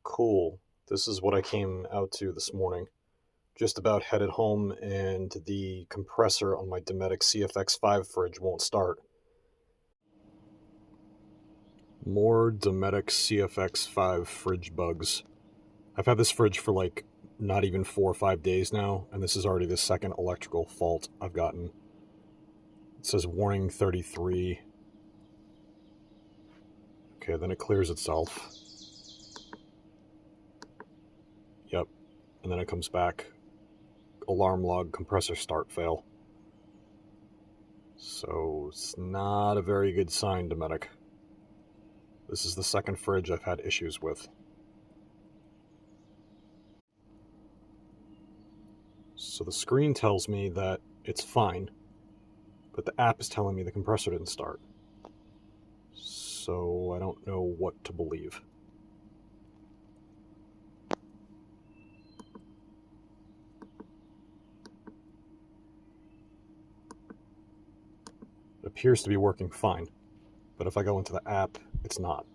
Cool. This is what I came out to this morning. Just about headed home, and the compressor on my Dometic CFX5 fridge won't start. More Dometic CFX5 fridge bugs. I've had this fridge for like not even 4 or 5 days now, and this is already the second electrical fault I've gotten. It says warning 33. Okay, then it clears itself. Yep, and then it comes back. Alarm log, compressor start fail. So it's not a very good sign, Dometic. This is the second fridge I've had issues with. So the screen tells me that it's fine, but the app is telling me the compressor didn't start. So I don't know what to believe. It appears to be working fine, but if I go into the app, it's not.